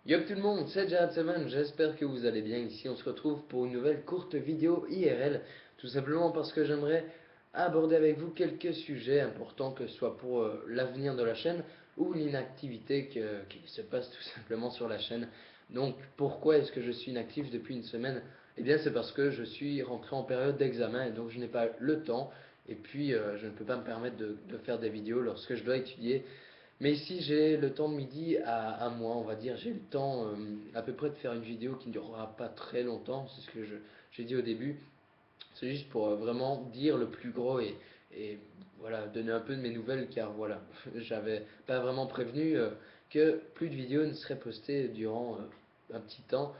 Yo tout le monde, c'est Jared7, j'espère que vous allez bien. Ici on se retrouve pour une nouvelle courte vidéo IRL, tout simplement parce que j'aimerais aborder avec vous quelques sujets importants, que ce soit pour l'avenir de la chaîne ou l'inactivité qui se passe tout simplement sur la chaîne. Donc pourquoi est-ce que je suis inactif depuis une semaine? Eh bien c'est parce que je suis rentré en période d'examen et donc je n'ai pas le temps, et puis je ne peux pas me permettre de faire des vidéos lorsque je dois étudier. Mais ici, j'ai le temps de midi à moi, on va dire. J'ai le temps à peu près de faire une vidéo qui ne durera pas très longtemps. C'est ce que j'ai dit au début. C'est juste pour vraiment dire le plus gros et voilà, donner un peu de mes nouvelles, car voilà, j'avais pas vraiment prévenu que plus de vidéos ne seraient postées durant un petit temps.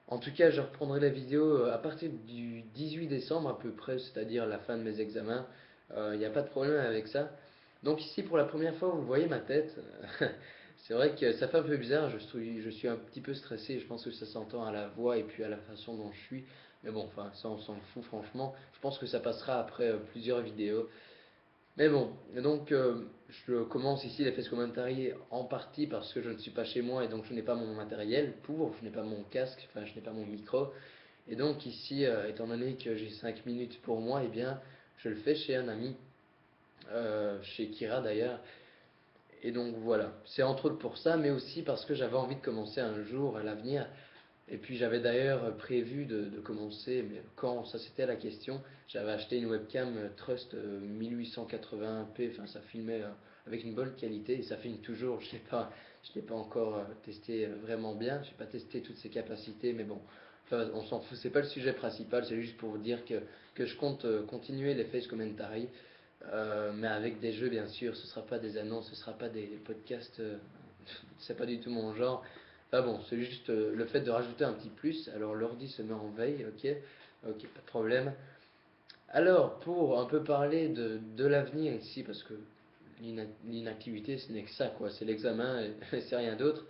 En tout cas, je reprendrai la vidéo à partir du 18 décembre à peu près, c'est-à-dire la fin de mes examens. Il n'y a pas de problème avec ça. Donc ici, pour la première fois, vous voyez ma tête. C'est vrai que ça fait un peu bizarre, je suis un petit peu stressé, je pense que ça s'entend à la voix et puis à la façon dont je suis. Mais bon, enfin, ça on s'en fout franchement. Je pense que ça passera après plusieurs vidéos. Mais bon, donc je commence ici les Face Commentary en partie parce que je ne suis pas chez moi et donc je n'ai pas mon matériel je n'ai pas mon casque, enfin je n'ai pas mon micro. Et donc ici, étant donné que j'ai 5 minutes pour moi, eh bien je le fais chez un ami, chez Kira d'ailleurs. Et donc voilà, c'est entre autres pour ça, mais aussi parce que j'avais envie de commencer un jour à l'avenir. Et puis j'avais d'ailleurs prévu de commencer, mais quand ça c'était la question, j'avais acheté une webcam Trust 1880p, enfin ça filmait avec une bonne qualité et ça filme toujours. Je l'ai pas encore testé vraiment bien, je n'ai pas testé toutes ses capacités, mais bon, enfin, on s'en fout, c'est pas le sujet principal, c'est juste pour vous dire que je compte continuer les face commentary, mais avec des jeux bien sûr, ce sera pas des annonces, ce sera pas des podcasts, c'est pas du tout mon genre. Enfin bon, c'est juste le fait de rajouter un petit plus. Alors l'ordi se met en veille, ok, ok, pas de problème. Alors pour un peu parler de l'avenir ici, parce que l'inactivité ce n'est que ça quoi, c'est l'examen et c'est rien d'autre.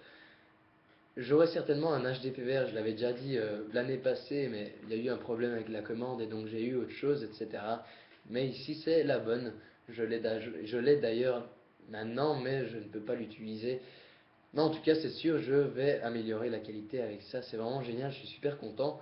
J'aurai certainement un HDPVR, je l'avais déjà dit l'année passée, mais il y a eu un problème avec la commande et donc j'ai eu autre chose, etc. Mais ici c'est la bonne, je l'ai d'ailleurs maintenant, mais je ne peux pas l'utiliser. Mais en tout cas, c'est sûr, je vais améliorer la qualité avec ça. C'est vraiment génial, je suis super content.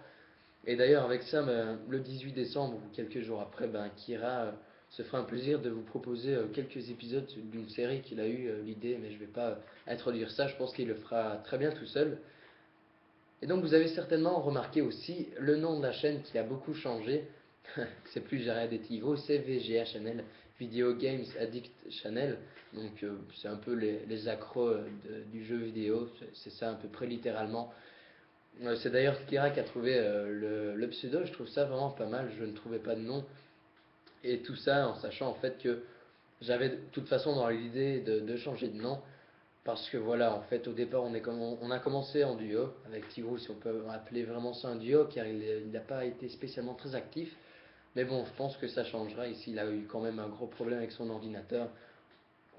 Et d'ailleurs, avec ça, ben, le 18 décembre ou quelques jours après, ben, Kira se fera un plaisir de vous proposer quelques épisodes d'une série qu'il a eu l'idée, mais je ne vais pas introduire ça, je pense qu'il le fera très bien tout seul. Et donc, vous avez certainement remarqué aussi le nom de la chaîne qui a beaucoup changé. C'est plus Jared et Tigro, c'est VGA Channel, Video Games Addict Channel. Donc c'est un peu les accros du jeu vidéo, c'est ça à peu près littéralement. C'est d'ailleurs Kira qui a trouvé le pseudo, je trouve ça vraiment pas mal, je ne trouvais pas de nom. Et tout ça en sachant en fait que j'avais de toute façon dans l'idée de changer de nom. Parce que voilà, en fait, au départ, on a commencé en duo avec Tigrou, si on peut appeler vraiment ça un duo, car il n'a pas été spécialement très actif. Mais bon, je pense que ça changera. Ici, il a eu quand même un gros problème avec son ordinateur.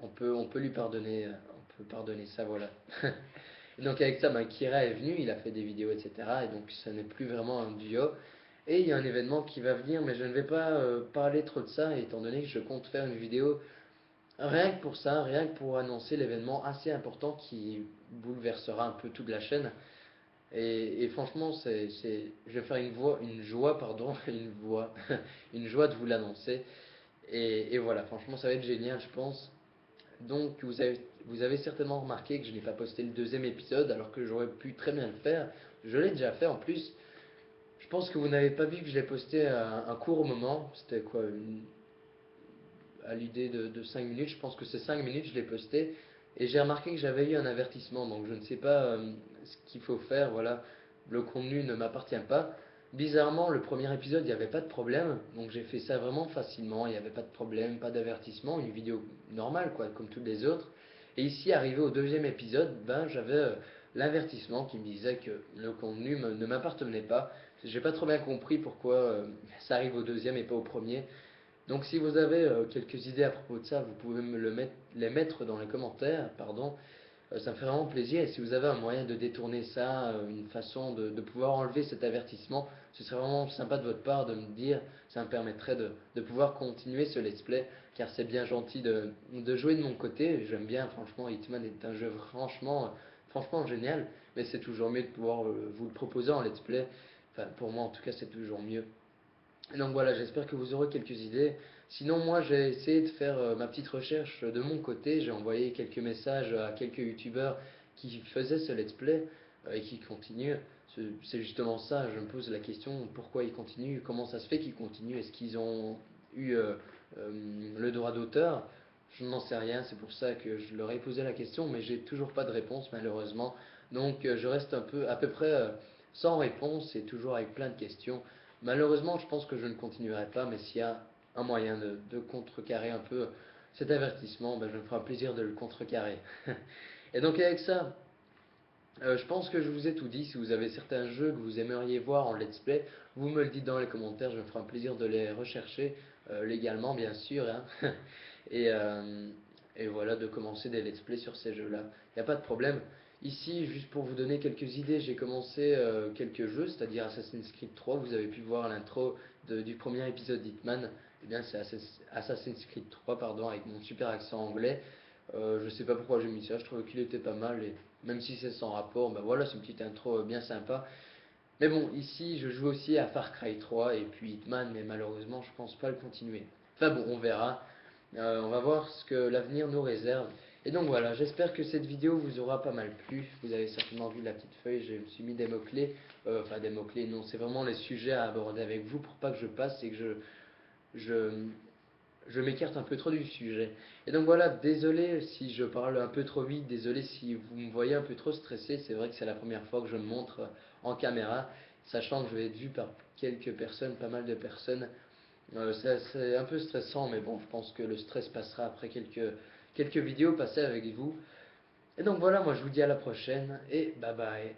On peut lui pardonner, on peut pardonner ça, voilà. Et donc avec ça, ben, Kira est venu, il a fait des vidéos, etc. Et donc ça n'est plus vraiment un duo. Et il y a un événement qui va venir, mais je ne vais pas parler trop de ça, étant donné que je compte faire une vidéo rien que pour ça, rien que pour annoncer l'événement assez important qui bouleversera un peu toute la chaîne. Et franchement, je vais faire une joie, pardon, une joie de vous l'annoncer. Et voilà, franchement, ça va être génial, je pense. Donc, vous avez certainement remarqué que je n'ai pas posté le deuxième épisode, alors que j'aurais pu très bien le faire. Je l'ai déjà fait en plus. Je pense que vous n'avez pas vu que je l'ai posté à un court moment. C'était quoi, à l'idée de 5 minutes. Je pense que c'est 5 minutes, je l'ai posté. Et j'ai remarqué que j'avais eu un avertissement. Donc, je ne sais pas ce qu'il faut faire. Voilà, le contenu ne m'appartient pas. Bizarrement, le premier épisode, il n'y avait pas de problème. Donc, j'ai fait ça vraiment facilement. Il n'y avait pas de problème, pas d'avertissement. Une vidéo normale, quoi, comme toutes les autres. Et ici, arrivé au deuxième épisode, ben, j'avais l'avertissement qui me disait que le contenu ne m'appartenait pas. J'ai pas trop bien compris pourquoi ça arrive au deuxième et pas au premier. Donc si vous avez quelques idées à propos de ça, vous pouvez les mettre dans les commentaires, pardon. Ça me fait vraiment plaisir. Et si vous avez un moyen de détourner ça, une façon de pouvoir enlever cet avertissement, ce serait vraiment sympa de votre part de me dire. Ça me permettrait de pouvoir continuer ce let's play, car c'est bien gentil de jouer de mon côté. J'aime bien, franchement, Hitman est un jeu franchement franchement génial, mais c'est toujours mieux de pouvoir vous le proposer en let's play. Enfin, pour moi en tout cas, c'est toujours mieux. Et donc voilà, j'espère que vous aurez quelques idées. Sinon, moi, j'ai essayé de faire ma petite recherche de mon côté. J'ai envoyé quelques messages à quelques youtubeurs qui faisaient ce let's play et qui continuent. C'est justement ça, je me pose la question, pourquoi ils continuent, comment ça se fait qu'ils continuent, est-ce qu'ils ont eu le droit d'auteur? Je n'en sais rien, c'est pour ça que je leur ai posé la question, mais j'ai toujours pas de réponse malheureusement. Donc je reste un peu, à peu près sans réponse et toujours avec plein de questions. Malheureusement, je pense que je ne continuerai pas, mais s'il y a un moyen de contrecarrer un peu cet avertissement, ben, je me ferai un plaisir de le contrecarrer. Et donc avec ça, je pense que je vous ai tout dit. Si vous avez certains jeux que vous aimeriez voir en let's play, vous me le dites dans les commentaires, je me ferai un plaisir de les rechercher, légalement bien sûr, hein. Et, euh, et voilà, de commencer des let's play sur ces jeux-là. Il n'y a pas de problème. Ici, juste pour vous donner quelques idées, j'ai commencé quelques jeux, c'est-à-dire Assassin's Creed 3. Vous avez pu voir l'intro du premier épisode d'Hitman. Eh bien, c'est Assassin's Creed 3, pardon, avec mon super accent anglais. Je sais pas pourquoi j'ai mis ça, je trouvais qu'il était pas mal. Et même si c'est sans rapport, ben voilà, c'est une petite intro bien sympa. Mais bon, ici, je joue aussi à Far Cry 3 et puis Hitman, mais malheureusement, je pense pas le continuer. Enfin bon, on verra. On va voir ce que l'avenir nous réserve. Et donc voilà, j'espère que cette vidéo vous aura pas mal plu. Vous avez certainement vu la petite feuille, je me suis mis des mots-clés. Enfin des mots-clés, non, c'est vraiment les sujets à aborder avec vous pour pas que je passe et que je, je m'écarte un peu trop du sujet. Et donc voilà, désolé si je parle un peu trop vite, désolé si vous me voyez un peu trop stressé. C'est vrai que c'est la première fois que je me montre en caméra, sachant que je vais être vu par quelques personnes, pas mal de personnes. C'est un peu stressant, mais bon, je pense que le stress passera après quelques vidéos passées avec vous. Et donc voilà, moi je vous dis à la prochaine et bye bye.